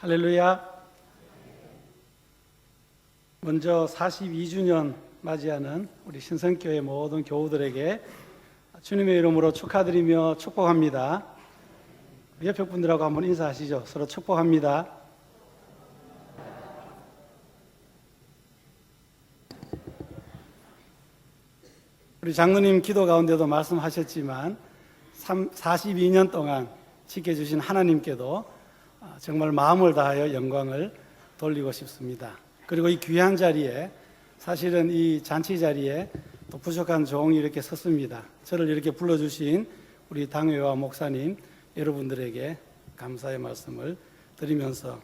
할렐루야. 먼저 42주년 맞이하는 우리 신성교회 모든 교우들에게 주님의 이름으로 축하드리며 축복합니다. 옆에 분들하고 한번 인사하시죠. 서로 축복합니다. 우리 장로님 기도 가운데도 말씀하셨지만 42년 동안 지켜주신 하나님께도 정말 마음을 다하여 영광을 돌리고 싶습니다. 그리고 이 귀한 자리에, 사실은 이 잔치 자리에 또 부족한 종이 이렇게 섰습니다. 저를 이렇게 불러주신 우리 당회와 목사님 여러분들에게 감사의 말씀을 드리면서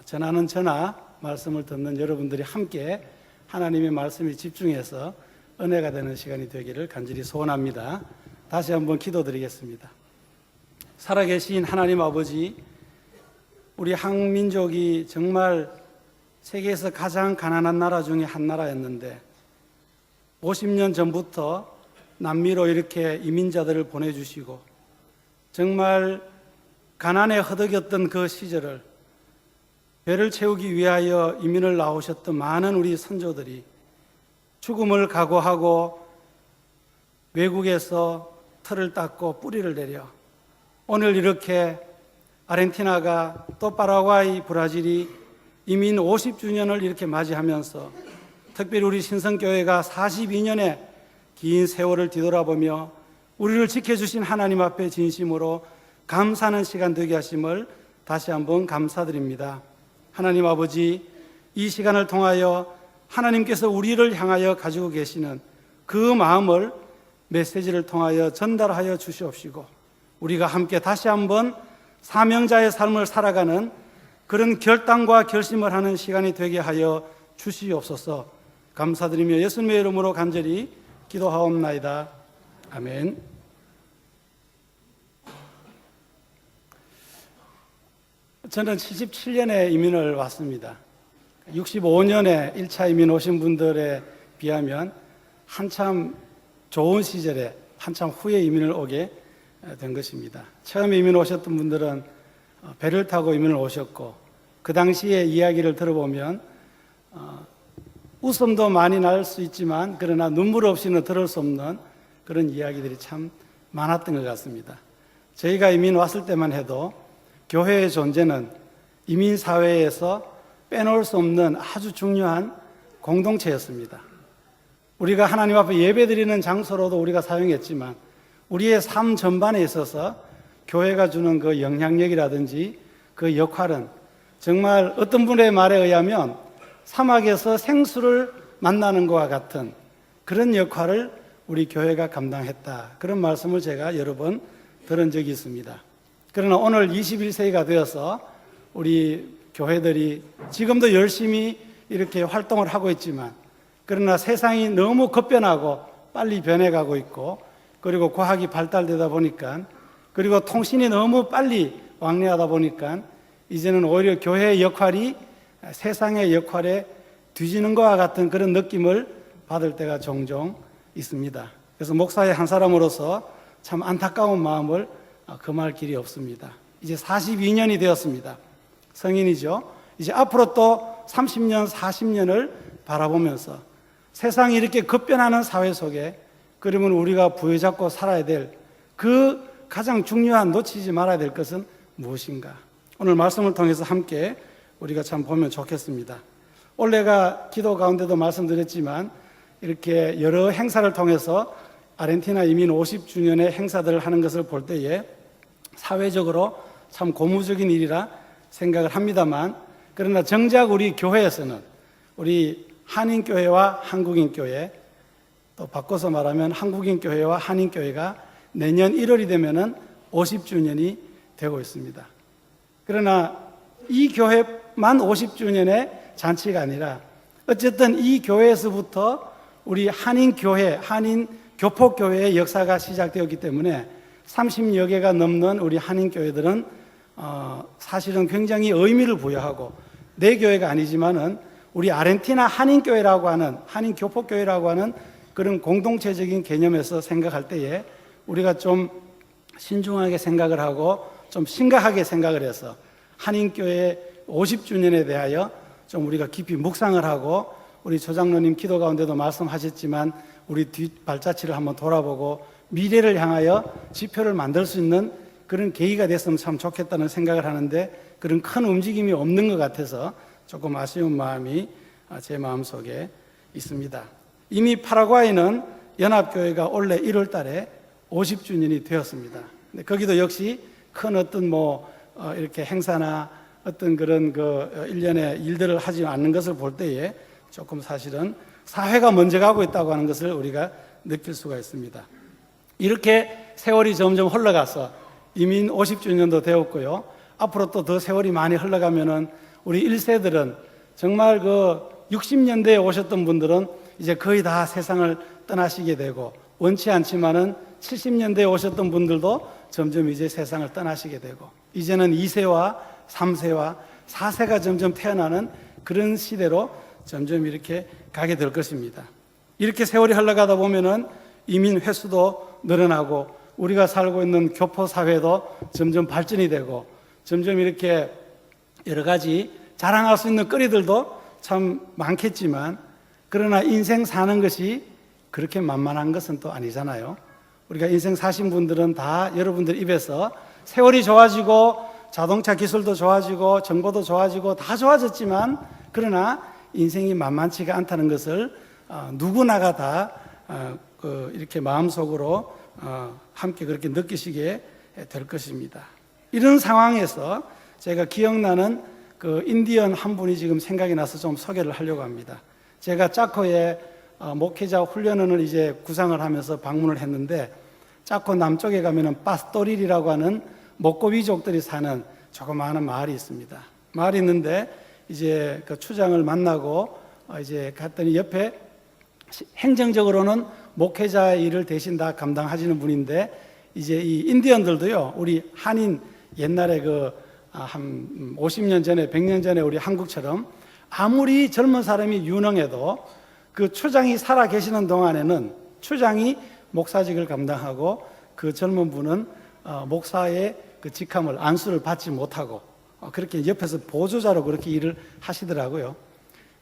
전하는 전하 말씀을 듣는 여러분들이 함께 하나님의 말씀에 집중해서 은혜가 되는 시간이 되기를 간절히 소원합니다. 다시 한번 기도드리겠습니다. 살아계신 하나님 아버지, 우리 한민족이 정말 세계에서 가장 가난한 나라 중에 한 나라였는데 50년 전부터 남미로 이렇게 이민자들을 보내주시고 정말 가난에 허덕였던 그 시절을 배를 채우기 위하여 이민을 나오셨던 많은 우리 선조들이 죽음을 각오하고 외국에서 털을 닦고 뿌리를 내려 오늘 이렇게 아르헨티나가 또 파라과이, 브라질이 이민 50주년을 이렇게 맞이하면서 특별히 우리 신성교회가 42년의 긴 세월을 뒤돌아보며 우리를 지켜주신 하나님 앞에 진심으로 감사하는 시간 되게 하심을 다시 한번 감사드립니다. 하나님 아버지, 이 시간을 통하여 하나님께서 우리를 향하여 가지고 계시는 그 마음을 메시지를 통하여 전달하여 주시옵시고 우리가 함께 다시 한번 사명자의 삶을 살아가는 그런 결단과 결심을 하는 시간이 되게 하여 주시옵소서. 감사드리며 예수님의 이름으로 간절히 기도하옵나이다. 아멘. 저는 77년에 이민을 왔습니다. 65년에 1차 이민 오신 분들에 비하면 한참 좋은 시절에 한참 후에 이민을 오게 된 것입니다. 처음에 이민 오셨던 분들은 배를 타고 이민을 오셨고 그 당시의 이야기를 들어보면 웃음도 많이 날 수 있지만 그러나 눈물 없이는 들을 수 없는 그런 이야기들이 참 많았던 것 같습니다. 저희가 이민 왔을 때만 해도 교회의 존재는 이민 사회에서 빼놓을 수 없는 아주 중요한 공동체였습니다. 우리가 하나님 앞에 예배드리는 장소로도 우리가 사용했지만 우리의 삶 전반에 있어서 교회가 주는 그 영향력이라든지 그 역할은 정말 어떤 분의 말에 의하면 사막에서 생수를 만나는 것과 같은 그런 역할을 우리 교회가 감당했다. 그런 말씀을 제가 여러 번 들은 적이 있습니다. 그러나 오늘 21세기가 되어서 우리 교회들이 지금도 열심히 이렇게 활동을 하고 있지만 그러나 세상이 너무 급변하고 빨리 변해가고 있고 그리고 과학이 발달되다 보니까 그리고 통신이 너무 빨리 왕래하다 보니까 이제는 오히려 교회의 역할이 세상의 역할에 뒤지는 것과 같은 그런 느낌을 받을 때가 종종 있습니다. 그래서 목사의 한 사람으로서 참 안타까운 마음을 금할 길이 없습니다. 이제 42년이 되었습니다. 성인이죠. 이제 앞으로 또 30년, 40년을 바라보면서 세상이 이렇게 급변하는 사회 속에 그러면 우리가 부여잡고 살아야 될 그 가장 중요한 놓치지 말아야 될 것은 무엇인가? 오늘 말씀을 통해서 함께 우리가 참 보면 좋겠습니다. 올해가 기도 가운데도 말씀드렸지만 이렇게 여러 행사를 통해서 아르헨티나 이민 50주년의 행사들을 하는 것을 볼 때에 사회적으로 참 고무적인 일이라 생각을 합니다만 그러나 정작 우리 교회에서는 우리 한인교회와 한국인교회 또 바꿔서 말하면 한국인교회와 한인교회가 내년 1월이 되면은 50주년이 되고 있습니다. 그러나 이 교회만 50주년의 잔치가 아니라 어쨌든 이 교회에서부터 우리 한인교회, 한인교포교회의 역사가 시작되었기 때문에 30여 개가 넘는 우리 한인교회들은 사실은 굉장히 의미를 부여하고 내 교회가 아니지만은 우리 아르헨티나 한인교회라고 하는 한인교포교회라고 하는 그런 공동체적인 개념에서 생각할 때에 우리가 좀 신중하게 생각을 하고 좀 심각하게 생각을 해서 한인교회 50주년에 대하여 좀 우리가 깊이 묵상을 하고 우리 조장로님 기도 가운데도 말씀하셨지만 우리 뒷발자취를 한번 돌아보고 미래를 향하여 지표를 만들 수 있는 그런 계기가 됐으면 참 좋겠다는 생각을 하는데 그런 큰 움직임이 없는 것 같아서 조금 아쉬운 마음이 제 마음속에 있습니다. 이미 파라과이는 연합교회가 올해 1월 달에 50주년이 되었습니다. 근데 거기도 역시 큰 어떤 이렇게 행사나 어떤 그런 일련의 일들을 하지 않는 것을 볼 때에 조금 사실은 사회가 먼저 가고 있다고 하는 것을 우리가 느낄 수가 있습니다. 이렇게 세월이 점점 흘러가서 이민 50주년도 되었고요. 앞으로 또 더 세월이 많이 흘러가면은 우리 1세들은 정말 60년대에 오셨던 분들은 이제 거의 다 세상을 떠나시게 되고 원치 않지만은 70년대에 오셨던 분들도 점점 이제 세상을 떠나시게 되고 이제는 2세와 3세와 4세가 점점 태어나는 그런 시대로 점점 이렇게 가게 될 것입니다. 이렇게 세월이 흘러가다 보면은 이민 횟수도 늘어나고 우리가 살고 있는 교포 사회도 점점 발전이 되고 점점 이렇게 여러 가지 자랑할 수 있는 거리들도 참 많겠지만 그러나 인생 사는 것이 그렇게 만만한 것은 또 아니잖아요. 우리가 인생 사신 분들은 다 여러분들 입에서 세월이 좋아지고 자동차 기술도 좋아지고 정보도 좋아지고 다 좋아졌지만 그러나 인생이 만만치가 않다는 것을 누구나가 다 이렇게 마음속으로 함께 그렇게 느끼시게 될 것입니다. 이런 상황에서 제가 기억나는 인디언 한 분이 지금 생각이 나서 좀 소개를 하려고 합니다. 제가 짜코에 목회자 훈련원을 이제 구상을 하면서 방문을 했는데 짜코 남쪽에 가면은 파스토릴이라고 하는 목고비족들이 사는 조그마한 마을이 있습니다. 마을이 있는데 이제 그 추장을 만나고 이제 갔더니 옆에 행정적으로는 목회자의 일을 대신 다 감당하시는 분인데 이제 이 인디언들도요, 우리 한인 옛날에 한 50년 전에 100년 전에 우리 한국처럼 아무리 젊은 사람이 유능해도 그 추장이 살아 계시는 동안에는 추장이 목사직을 감당하고 그 젊은 분은 목사의 그 직함을 안수를 받지 못하고 그렇게 옆에서 보조자로 그렇게 일을 하시더라고요.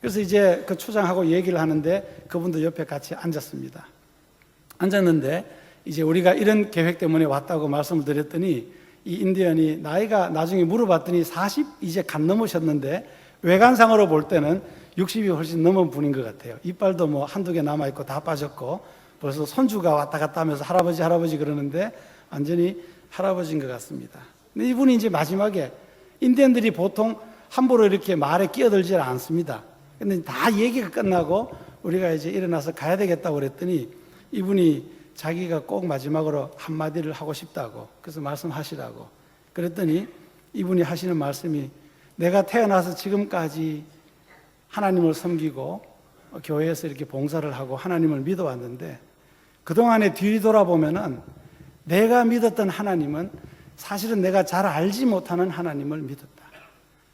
그래서 이제 그 추장하고 얘기를 하는데 그분도 옆에 같이 앉았습니다. 앉았는데 이제 우리가 이런 계획 때문에 왔다고 말씀을 드렸더니 이 인디언이 나이가 나중에 물어봤더니 40 이제 간 넘으셨는데 외관상으로 볼 때는 60이 훨씬 넘은 분인 것 같아요. 이빨도 한두 개 남아있고 다 빠졌고 벌써 손주가 왔다 갔다 하면서 할아버지 할아버지 그러는데 완전히 할아버지인 것 같습니다. 근데 이분이 이제 마지막에 인디언들이 보통 함부로 이렇게 말에 끼어들지 않습니다. 근데 다 얘기가 끝나고 우리가 이제 일어나서 가야 되겠다고 그랬더니 이분이 자기가 꼭 마지막으로 한마디를 하고 싶다고 그래서 말씀하시라고 그랬더니 이분이 하시는 말씀이 내가 태어나서 지금까지 하나님을 섬기고 교회에서 이렇게 봉사를 하고 하나님을 믿어왔는데 그동안에 뒤돌아보면은 내가 믿었던 하나님은 사실은 내가 잘 알지 못하는 하나님을 믿었다.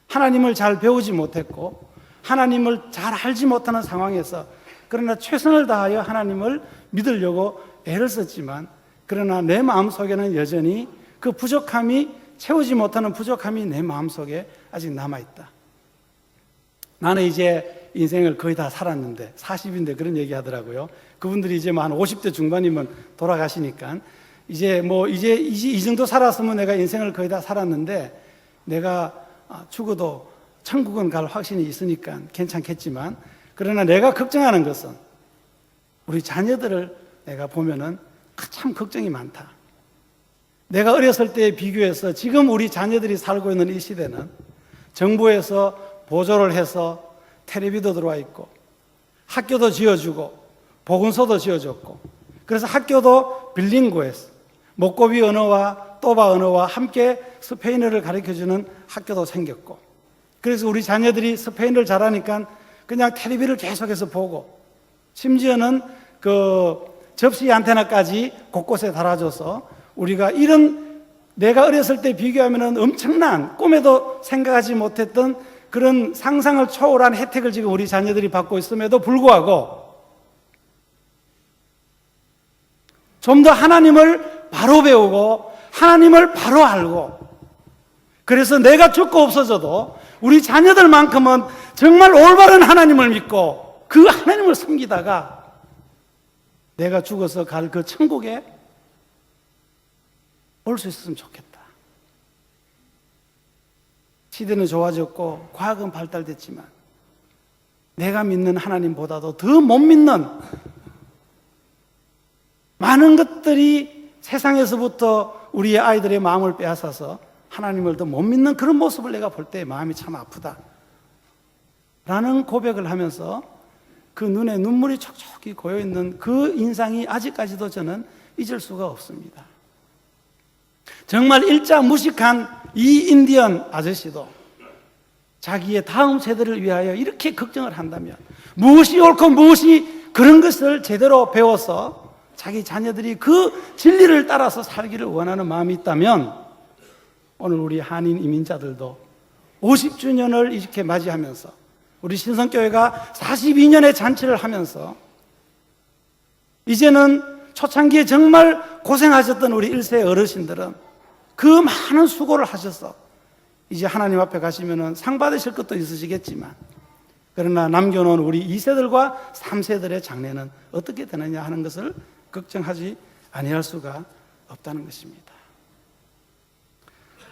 하나님을 잘 배우지 못했고 하나님을 잘 알지 못하는 상황에서 그러나 최선을 다하여 하나님을 믿으려고 애를 썼지만 그러나 내 마음속에는 여전히 그 부족함이 채우지 못하는 부족함이 내 마음속에 아직 남아있다. 나는 이제 인생을 거의 다 살았는데 40인데 그런 얘기 하더라고요. 그분들이 이제 한 50대 중반이면 돌아가시니까 이제 이 정도 살았으면 내가 인생을 거의 다 살았는데 내가 죽어도 천국은 갈 확신이 있으니까 괜찮겠지만 그러나 내가 걱정하는 것은 우리 자녀들을 내가 보면은 참 걱정이 많다. 내가 어렸을 때에 비교해서 지금 우리 자녀들이 살고 있는 이 시대는 정부에서 보조를 해서 텔레비도 들어와 있고 학교도 지어주고 보건소도 지어줬고 그래서 학교도 빌링구에서 목고비 언어와 또바 언어와 함께 스페인어를 가르쳐주는 학교도 생겼고 그래서 우리 자녀들이 스페인어를 잘하니까 그냥 텔레비를 계속해서 보고 심지어는 그 접시 안테나까지 곳곳에 달아줘서 우리가 이런 내가 어렸을 때 비교하면 엄청난 꿈에도 생각하지 못했던 그런 상상을 초월한 혜택을 지금 우리 자녀들이 받고 있음에도 불구하고 좀 더 하나님을 바로 배우고 하나님을 바로 알고 그래서 내가 죽고 없어져도 우리 자녀들만큼은 정말 올바른 하나님을 믿고 그 하나님을 섬기다가 내가 죽어서 갈 그 천국에 올 수 있었으면 좋겠다. 시대는 좋아졌고 과학은 발달됐지만 내가 믿는 하나님보다도 더 못 믿는 많은 것들이 세상에서부터 우리의 아이들의 마음을 빼앗아서 하나님을 더 못 믿는 그런 모습을 내가 볼 때 마음이 참 아프다 라는 고백을 하면서 그 눈에 눈물이 촉촉히 고여있는 그 인상이 아직까지도 저는 잊을 수가 없습니다. 정말 일자 무식한 이 인디언 아저씨도 자기의 다음 세대를 위하여 이렇게 걱정을 한다면 무엇이 옳고 무엇이 그런 것을 제대로 배워서 자기 자녀들이 그 진리를 따라서 살기를 원하는 마음이 있다면 오늘 우리 한인 이민자들도 50주년을 이렇게 맞이하면서 우리 신성교회가 42년의 잔치를 하면서 이제는 초창기에 정말 고생하셨던 우리 1세 어르신들은 그 많은 수고를 하셔서 이제 하나님 앞에 가시면은 상 받으실 것도 있으시겠지만 그러나 남겨놓은 우리 2세들과 3세들의 장래는 어떻게 되느냐 하는 것을 걱정하지 아니할 수가 없다는 것입니다.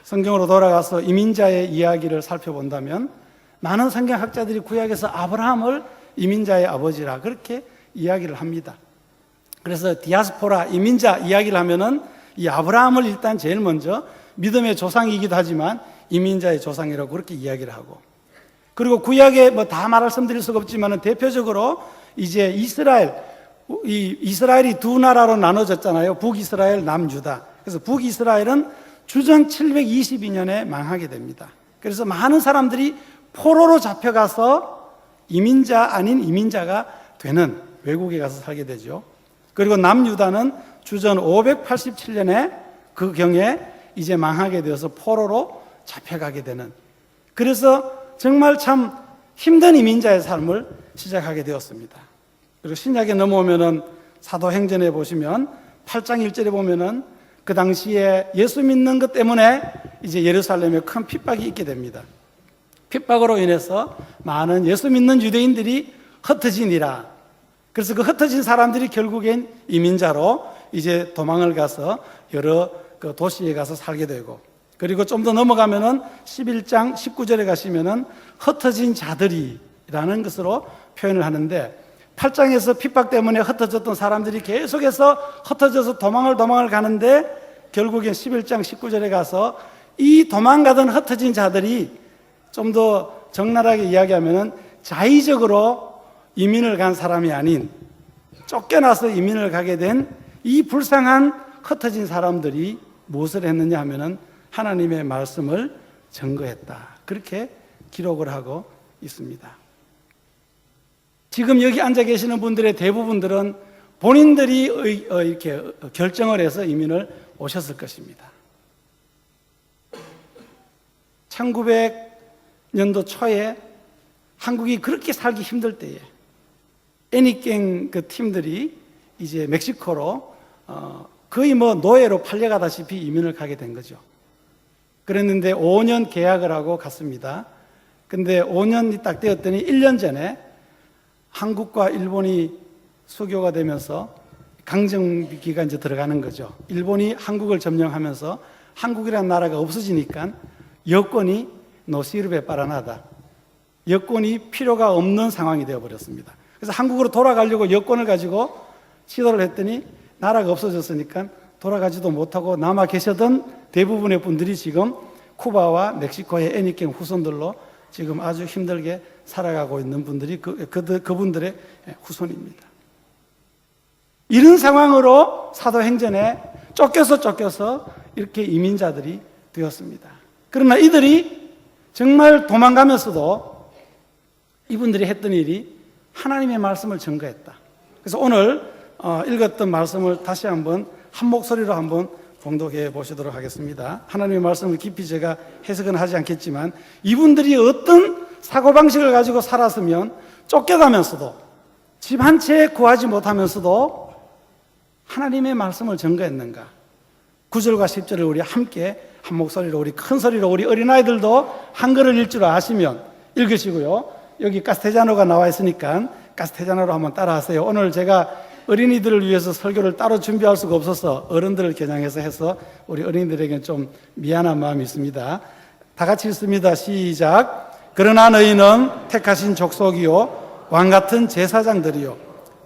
성경으로 돌아가서 이민자의 이야기를 살펴본다면 많은 성경학자들이 구약에서 아브라함을 이민자의 아버지라 그렇게 이야기를 합니다. 그래서 디아스포라 이민자 이야기를 하면은 이 아브라함을 일단 제일 먼저 믿음의 조상이기도 하지만 이민자의 조상이라고 그렇게 이야기를 하고 그리고 구약에 뭐 다 말씀드릴 수가 없지만 대표적으로 이제 이스라엘이 두 나라로 나눠졌잖아요. 북이스라엘, 남유다. 그래서 북이스라엘은 주전 722년에 망하게 됩니다. 그래서 많은 사람들이 포로로 잡혀가서 이민자 아닌 이민자가 되는 외국에 가서 살게 되죠. 그리고 남유다는 주전 587년에 그 경에 이제 망하게 되어서 포로로 잡혀가게 되는 그래서 정말 참 힘든 이민자의 삶을 시작하게 되었습니다. 그리고 신약에 넘어오면은 사도행전에 보시면 8장 1절에 보면은 그 당시에 예수 믿는 것 때문에 이제 예루살렘에 큰 핍박이 있게 됩니다. 핍박으로 인해서 많은 예수 믿는 유대인들이 흩어지니라. 그래서 그 흩어진 사람들이 결국엔 이민자로 이제 도망을 가서 여러 그 도시에 가서 살게 되고 그리고 좀 더 넘어가면은 11장 19절에 가시면은 흩어진 자들이라는 것으로 표현을 하는데 8장에서 핍박 때문에 흩어졌던 사람들이 계속해서 흩어져서 도망을 가는데 결국엔 11장 19절에 가서 이 도망가던 흩어진 자들이 좀 더 적나라하게 이야기하면은 자의적으로 이민을 간 사람이 아닌 쫓겨나서 이민을 가게 된 이 불쌍한 흩어진 사람들이 무엇을 했느냐 하면은 하나님의 말씀을 증거했다. 그렇게 기록을 하고 있습니다. 지금 여기 앉아 계시는 분들의 대부분들은 본인들이 이렇게 결정을 해서 이민을 오셨을 것입니다. 1900년도 초에 한국이 그렇게 살기 힘들 때에 애니깽 그 팀들이 이제 멕시코로 거의 뭐 노예로 팔려가다시피 이민을 가게 된 거죠. 그랬는데 5년 계약을 하고 갔습니다. 근데 5년이 딱 되었더니 1년 전에 한국과 일본이 수교가 되면서 강점기가 이제 들어가는 거죠. 일본이 한국을 점령하면서 한국이라는 나라가 없어지니까 여권이 노시르베 빠라나다. 여권이 필요가 없는 상황이 되어버렸습니다. 그래서 한국으로 돌아가려고 여권을 가지고 시도를 했더니 나라가 없어졌으니까 돌아가지도 못하고 남아 계셨던 대부분의 분들이 지금 쿠바와 멕시코의 애니깽 후손들로 지금 아주 힘들게 살아가고 있는 분들이 그분들의 후손입니다. 이런 상황으로 사도행전에 쫓겨서 이렇게 이민자들이 되었습니다. 그러나 이들이 정말 도망가면서도 이분들이 했던 일이 하나님의 말씀을 증거했다. 그래서 오늘 읽었던 말씀을 다시 한번 한 목소리로 한번 봉독해 보시도록 하겠습니다. 하나님의 말씀을 깊이 제가 해석은 하지 않겠지만 이분들이 어떤 사고방식을 가지고 살았으면 쫓겨가면서도 집 한 채 구하지 못하면서도 하나님의 말씀을 증거했는가? 9절과 10절을 우리 함께 한 목소리로 우리 큰 소리로 우리 어린아이들도 한글을 읽을 줄 아시면 읽으시고요. 여기 카스테자노가 나와 있으니까 카스테자노로 한번 따라하세요. 오늘 제가 어린이들을 위해서 설교를 따로 준비할 수가 없어서 어른들을 겨냥해서 해서 우리 어린이들에게는 좀 미안한 마음이 있습니다. 다 같이 읽습니다. 시작. 그러나 너희는 택하신 족속이요 왕같은 제사장들이요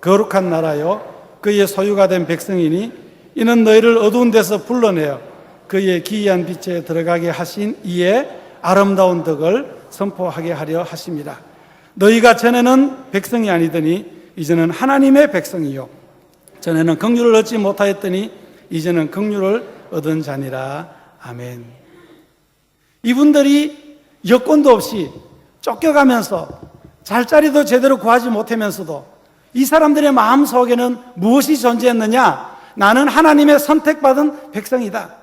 거룩한 나라요 그의 소유가 된 백성이니 이는 너희를 어두운 데서 불러내어 그의 기이한 빛에 들어가게 하신 이의 아름다운 덕을 선포하게 하려 하심이라. 너희가 전에는 백성이 아니더니 이제는 하나님의 백성이요 전에는 긍휼을 얻지 못하였더니 이제는 긍휼을 얻은 자니라. 아멘. 이분들이 여건도 없이 쫓겨가면서 잘자리도 제대로 구하지 못하면서도 이 사람들의 마음속에는 무엇이 존재했느냐? 나는 하나님의 선택받은 백성이다.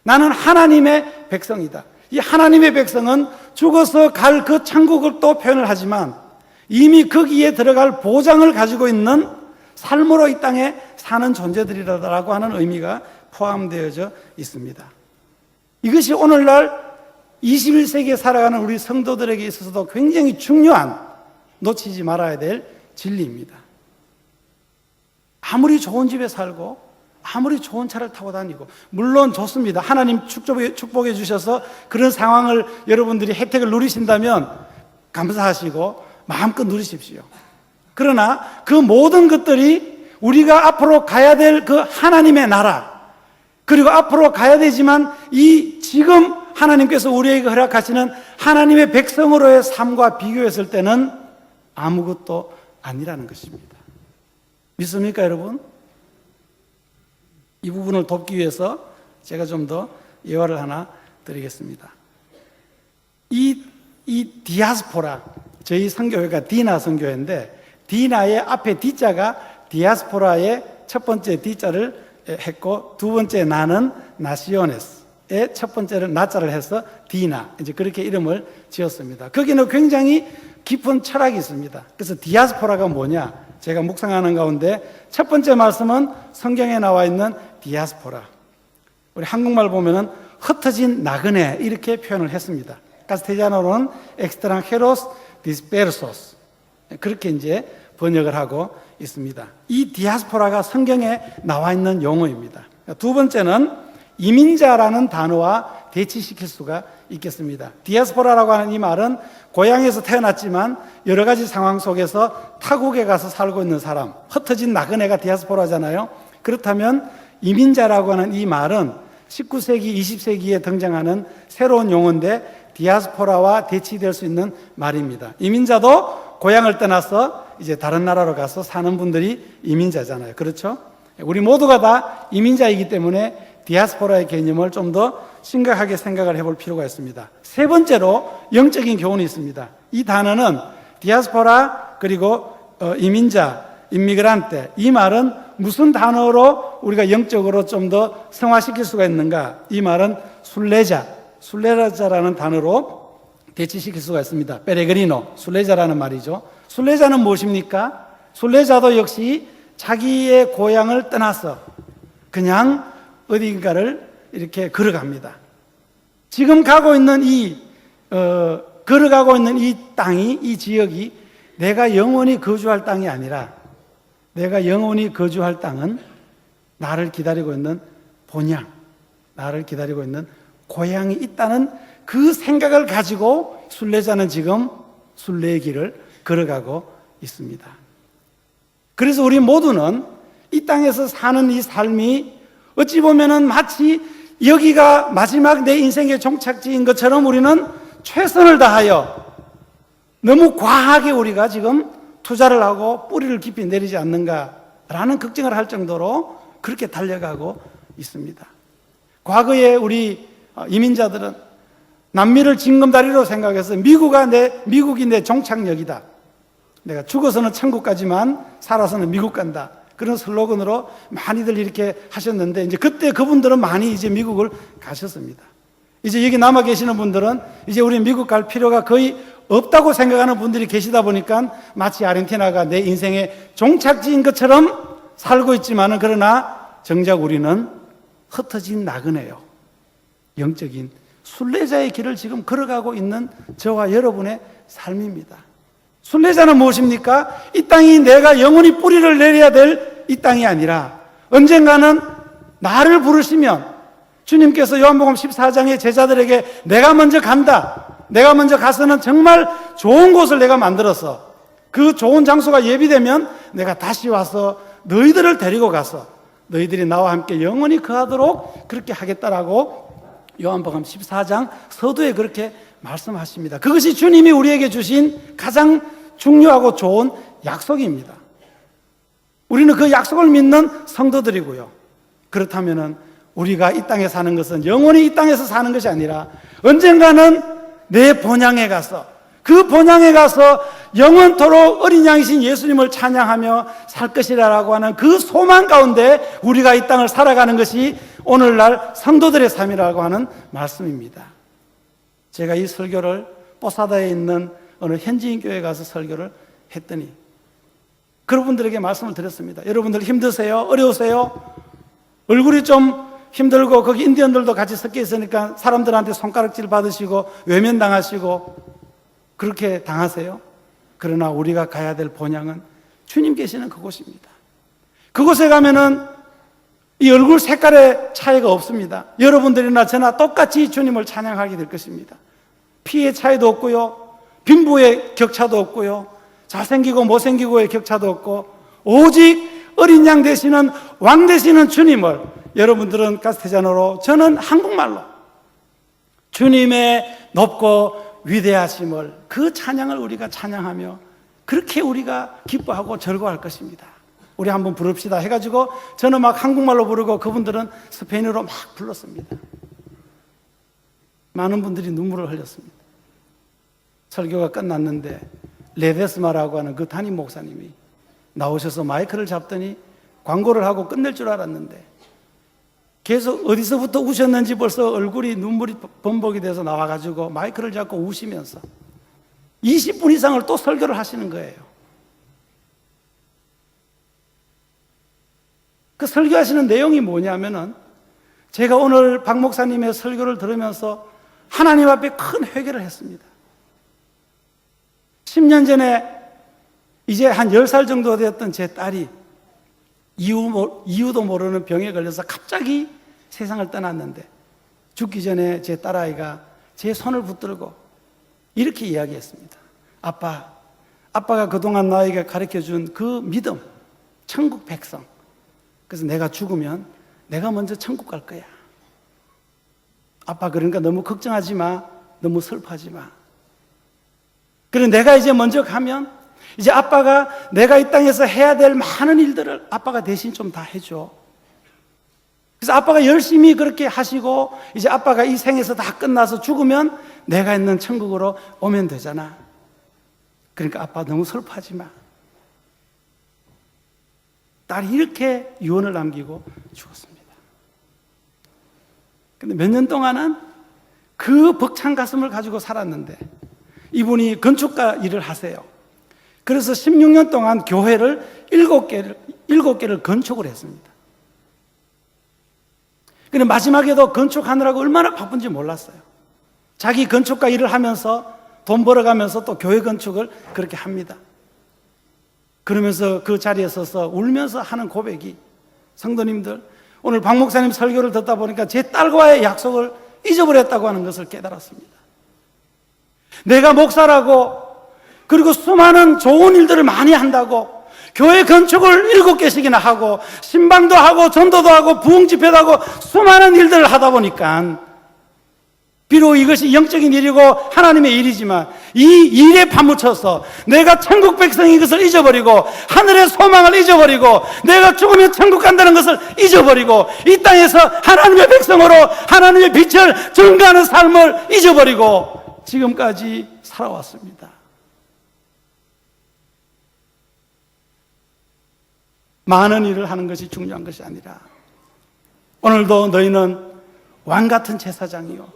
나는 하나님의 백성이다. 이 하나님의 백성은 죽어서 갈 그 천국을 또 표현을 하지만 이미 거기에 들어갈 보장을 가지고 있는 삶으로 이 땅에 사는 존재들이라고 하는 의미가 포함되어져 있습니다. 이것이 오늘날 21세기에 살아가는 우리 성도들에게 있어서도 굉장히 중요한 놓치지 말아야 될 진리입니다. 아무리 좋은 집에 살고 아무리 좋은 차를 타고 다니고 물론 좋습니다. 하나님 축복해 주셔서 그런 상황을 여러분들이 혜택을 누리신다면 감사하시고 마음껏 누리십시오. 그러나 그 모든 것들이 우리가 앞으로 가야 될 그 하나님의 나라 그리고 앞으로 가야 되지만 이 지금 하나님께서 우리에게 허락하시는 하나님의 백성으로의 삶과 비교했을 때는 아무것도 아니라는 것입니다. 믿습니까, 여러분? 이 부분을 돕기 위해서 제가 좀 더 예화를 하나 드리겠습니다. 이 디아스포라, 저희 선교회가 디나 선교회인데 디나의 앞에 D자가 디아스포라의 첫 번째 D자를 했고 두 번째 나는 나시오네스의 첫 번째를 나자를 해서 디나, 이제 그렇게 이름을 지었습니다. 거기는 굉장히 깊은 철학이 있습니다. 그래서 디아스포라가 뭐냐? 제가 묵상하는 가운데 첫 번째 말씀은 성경에 나와 있는 디아스포라. 우리 한국말 보면은 흩어진 나그네 이렇게 표현을 했습니다. 카스텔리아노로는 extranjeros dispersos 그렇게 이제 번역을 하고 있습니다. 이 디아스포라가 성경에 나와 있는 용어입니다. 두 번째는 이민자라는 단어와 대치시킬 수가 있겠습니다. 디아스포라라고 하는 이 말은 고향에서 태어났지만 여러 가지 상황 속에서 타국에 가서 살고 있는 사람, 흩어진 나그네가 디아스포라잖아요. 그렇다면 이민자라고 하는 이 말은 19세기, 20세기에 등장하는 새로운 용어인데 디아스포라와 대치될 수 있는 말입니다. 이민자도 고향을 떠나서 이제 다른 나라로 가서 사는 분들이 이민자잖아요. 그렇죠? 우리 모두가 다 이민자이기 때문에 디아스포라의 개념을 좀 더 심각하게 생각을 해볼 필요가 있습니다. 세 번째로 영적인 교훈이 있습니다. 이 단어는 디아스포라 그리고 이민자, 임미그란테 이 말은 무슨 단어로 우리가 영적으로 좀 더 성화시킬 수가 있는가? 이 말은 순례자라는 단어로 대치시킬 수가 있습니다. 페레그리노, 순례자라는 말이죠. 순례자는 무엇입니까? 순례자도 역시 자기의 고향을 떠나서 그냥 어딘가를 이렇게 걸어갑니다. 지금 가고 있는 걸어가고 있는 이 땅이, 이 지역이 내가 영원히 거주할 땅이 아니라 내가 영원히 거주할 땅은 나를 기다리고 있는 본향, 나를 기다리고 있는 고향이 있다는 그 생각을 가지고 순례자는 지금 순례의 길을 걸어가고 있습니다. 그래서 우리 모두는 이 땅에서 사는 이 삶이 어찌 보면은 마치 여기가 마지막 내 인생의 종착지인 것처럼 우리는 최선을 다하여 너무 과하게 우리가 지금 투자를 하고 뿌리를 깊이 내리지 않는가라는 걱정을 할 정도로 그렇게 달려가고 있습니다. 과거에 우리 이민자들은 남미를 징검다리로 생각해서 미국이 내 종착역이다. 내가 죽어서는 천국 가지만 살아서는 미국 간다. 그런 슬로건으로 많이들 이렇게 하셨는데 이제 그때 그분들은 많이 이제 미국을 가셨습니다. 이제 여기 남아 계시는 분들은 이제 우리 미국 갈 필요가 거의 없다고 생각하는 분들이 계시다 보니까 마치 아르헨티나가 내 인생의 종착지인 것처럼 살고 있지만은 그러나 정작 우리는 흩어진 나그네요. 영적인 순례자의 길을 지금 걸어가고 있는 저와 여러분의 삶입니다. 순례자는 무엇입니까? 이 땅이 내가 영원히 뿌리를 내려야 될 이 땅이 아니라 언젠가는 나를 부르시면 주님께서 요한복음 14장의 제자들에게 내가 먼저 간다. 내가 먼저 가서는 정말 좋은 곳을 내가 만들어서 그 좋은 장소가 예비되면 내가 다시 와서 너희들을 데리고 가서 너희들이 나와 함께 영원히 거하도록 그렇게 하겠다라고 요한복음 14장 서두에 그렇게 말씀하십니다. 그것이 주님이 우리에게 주신 가장 중요하고 좋은 약속입니다. 우리는 그 약속을 믿는 성도들이고요. 그렇다면 우리가 이 땅에 사는 것은 영원히 이 땅에서 사는 것이 아니라 언젠가는 내 본향에 가서 그 본향에 가서 영원토록 어린 양이신 예수님을 찬양하며 살 것이라고 하는 그 소망 가운데 우리가 이 땅을 살아가는 것이 오늘날 성도들의 삶이라고 하는 말씀입니다. 제가 이 설교를 포사다에 있는 어느 현지인 교회에 가서 설교를 했더니 그런 분들에게 말씀을 드렸습니다. 여러분들 힘드세요? 어려우세요? 얼굴이 좀 힘들고 거기 인디언들도 같이 섞여 있으니까 사람들한테 손가락질 받으시고 외면당하시고 그렇게 당하세요? 그러나 우리가 가야 될 본향은 주님 계시는 그곳입니다. 그곳에 가면은 이 얼굴 색깔의 차이가 없습니다. 여러분들이나 저나 똑같이 주님을 찬양하게 될 것입니다. 피의 차이도 없고요, 빈부의 격차도 없고요, 잘생기고 못생기고의 격차도 없고 오직 어린 양 되시는 왕 되시는 주님을 여러분들은 카스테자노로, 저는 한국말로 주님의 높고 위대하심을 그 찬양을 우리가 찬양하며 그렇게 우리가 기뻐하고 즐거워할 것입니다. 우리 한번 부릅시다 해가지고 저는 막 한국말로 부르고 그분들은 스페인어로 막 불렀습니다. 많은 분들이 눈물을 흘렸습니다. 설교가 끝났는데 레데스마라고 하는 그 담임 목사님이 나오셔서 마이크를 잡더니 광고를 하고 끝낼 줄 알았는데 계속 어디서부터 우셨는지 벌써 얼굴이 눈물이 범벅이 돼서 나와가지고 마이크를 잡고 우시면서 20분 이상을 또 설교를 하시는 거예요. 그 설교하시는 내용이 뭐냐면은 제가 오늘 박 목사님의 설교를 들으면서 하나님 앞에 큰 회개를 했습니다. 10년 전에 이제 한 10살 정도 되었던 제 딸이 이유도 모르는 병에 걸려서 갑자기 세상을 떠났는데 죽기 전에 제 딸아이가 제 손을 붙들고 이렇게 이야기했습니다. 아빠가 그동안 나에게 가르쳐준 그 믿음, 천국 백성. 그래서 내가 죽으면 내가 먼저 천국 갈 거야. 아빠 그러니까 너무 걱정하지 마. 너무 슬퍼하지 마. 그리고 내가 이제 먼저 가면 이제 아빠가 내가 이 땅에서 해야 될 많은 일들을 아빠가 대신 좀 다 해줘. 그래서 아빠가 열심히 그렇게 하시고 이제 아빠가 이 생에서 다 끝나서 죽으면 내가 있는 천국으로 오면 되잖아. 그러니까 아빠 너무 슬퍼하지 마. 딸이 이렇게 유언을 남기고 죽었습니다. 근데 몇 년 동안은 그 벅찬 가슴을 가지고 살았는데 이분이 건축가 일을 하세요. 그래서 16년 동안 교회를 7개를 건축을 했습니다. 근데 마지막에도 건축하느라고 얼마나 바쁜지 몰랐어요. 자기 건축가 일을 하면서 돈 벌어가면서 또 교회 건축을 그렇게 합니다. 그러면서 그 자리에 서서 울면서 하는 고백이, 성도님들, 오늘 박 목사님 설교를 듣다 보니까 제 딸과의 약속을 잊어버렸다고 하는 것을 깨달았습니다. 내가 목사라고 그리고 수많은 좋은 일들을 많이 한다고 교회 건축을 7개씩이나 하고 신방도 하고 전도도 하고 부흥집회도 하고 수많은 일들을 하다 보니까 비록 이것이 영적인 일이고 하나님의 일이지만 이 일에 파묻혀서 내가 천국 백성인 것을 잊어버리고 하늘의 소망을 잊어버리고 내가 죽으면 천국 간다는 것을 잊어버리고 이 땅에서 하나님의 백성으로 하나님의 빛을 증거하는 삶을 잊어버리고 지금까지 살아왔습니다. 많은 일을 하는 것이 중요한 것이 아니라 오늘도 너희는 왕같은 제사장이요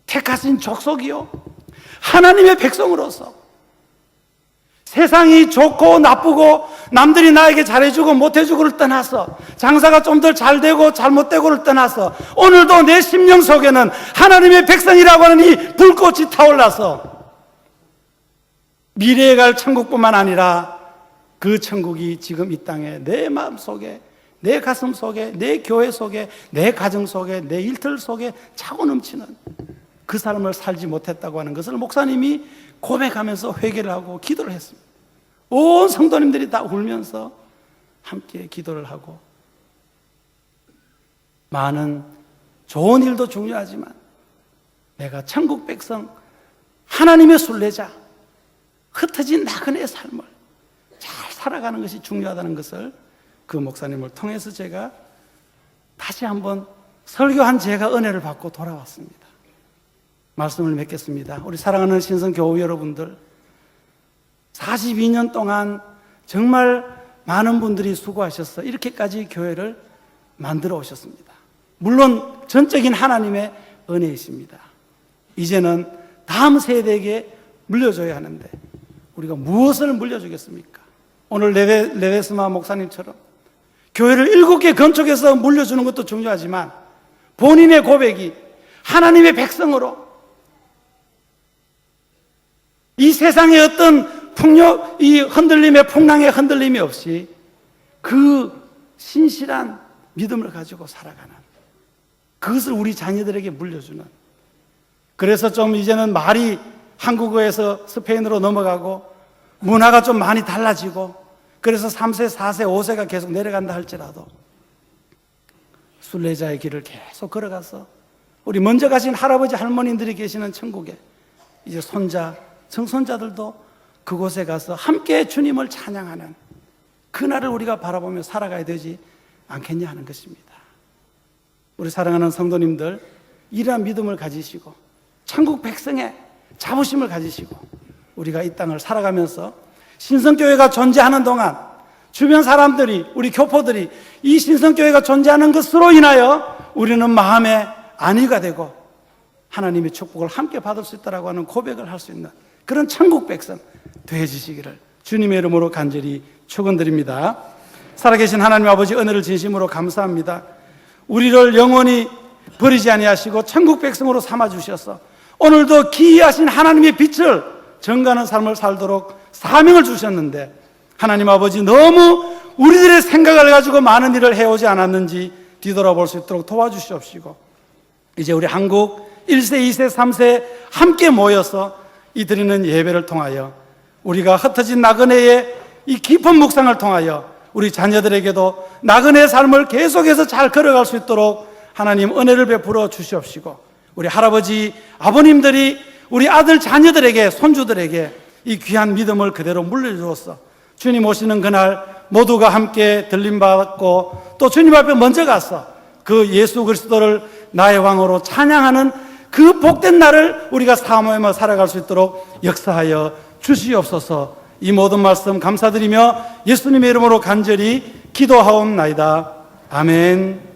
택하신 족속이요 하나님의 백성으로서 세상이 좋고 나쁘고 남들이 나에게 잘해주고 못해주고를 떠나서 장사가 좀 더 잘되고 잘못되고를 떠나서 오늘도 내 심령 속에는 하나님의 백성이라고 하는 이 불꽃이 타올라서 미래에 갈 천국뿐만 아니라 그 천국이 지금 이 땅에 내 마음 속에, 내 가슴 속에, 내 교회 속에, 내 가정 속에, 내 일터 속에 차고 넘치는 그 삶을 살지 못했다고 하는 것을 목사님이 고백하면서 회개를 하고 기도를 했습니다. 온 성도님들이 다 울면서 함께 기도를 하고, 많은 좋은 일도 중요하지만 내가 천국 백성, 하나님의 순례자, 흩어진 나그네의 삶을 잘 살아가는 것이 중요하다는 것을 그 목사님을 통해서 제가 다시 한번 설교한 제가 은혜를 받고 돌아왔습니다. 말씀을 맺겠습니다. 우리 사랑하는 신성교우 여러분들, 42년 동안 정말 많은 분들이 수고하셔서 이렇게까지 교회를 만들어 오셨습니다. 물론 전적인 하나님의 은혜이십니다. 이제는 다음 세대에게 물려줘야 하는데 우리가 무엇을 물려주겠습니까? 오늘 레데스마 목사님처럼 교회를 7개 건축해서 물려주는 것도 중요하지만 본인의 고백이 하나님의 백성으로 이 세상의 어떤 이 흔들림의 풍랑의 흔들림이 없이 그 신실한 믿음을 가지고 살아가는, 그것을 우리 자녀들에게 물려주는. 그래서 좀 이제는 말이 한국어에서 스페인어로 넘어가고 문화가 좀 많이 달라지고, 그래서 3세, 4세, 5세가 계속 내려간다 할지라도 순례자의 길을 계속 걸어가서 우리 먼저 가신 할아버지 할머님들이 계시는 천국에 이제 손자, 청손자들도 그곳에 가서 함께 주님을 찬양하는 그날을 우리가 바라보며 살아가야 되지 않겠냐 하는 것입니다. 우리 사랑하는 성도님들, 이러한 믿음을 가지시고 천국 백성의 자부심을 가지시고 우리가 이 땅을 살아가면서 신성교회가 존재하는 동안 주변 사람들이, 우리 교포들이 이 신성교회가 존재하는 것으로 인하여 우리는 마음의 안위가 되고 하나님의 축복을 함께 받을 수 있다고 하는 고백을 할 수 있는 그런 천국 백성 되어지시기를 주님의 이름으로 간절히 축원드립니다. 살아계신 하나님 아버지, 은혜를 진심으로 감사합니다. 우리를 영원히 버리지 아니하시고 천국 백성으로 삼아주셔서 오늘도 기이하신 하나님의 빛을 전가하는 삶을 살도록 사명을 주셨는데, 하나님 아버지, 너무 우리들의 생각을 가지고 많은 일을 해오지 않았는지 뒤돌아볼 수 있도록 도와주시옵시고, 이제 우리 한국 1세, 2세, 3세 함께 모여서 이 드리는 예배를 통하여 우리가 흩어진 나그네의 이 깊은 묵상을 통하여 우리 자녀들에게도 나그네의 삶을 계속해서 잘 걸어갈 수 있도록 하나님 은혜를 베풀어 주시옵시고, 우리 할아버지, 아버님들이 우리 아들, 자녀들에게, 손주들에게 이 귀한 믿음을 그대로 물려주어서 주님 오시는 그날 모두가 함께 들림받고 또 주님 앞에 먼저 가서 그 예수 그리스도를 나의 왕으로 찬양하는 그 복된 날을 우리가 사모하며 살아갈 수 있도록 역사하여 주시옵소서. 이 모든 말씀 감사드리며 예수님의 이름으로 간절히 기도하옵나이다. 아멘.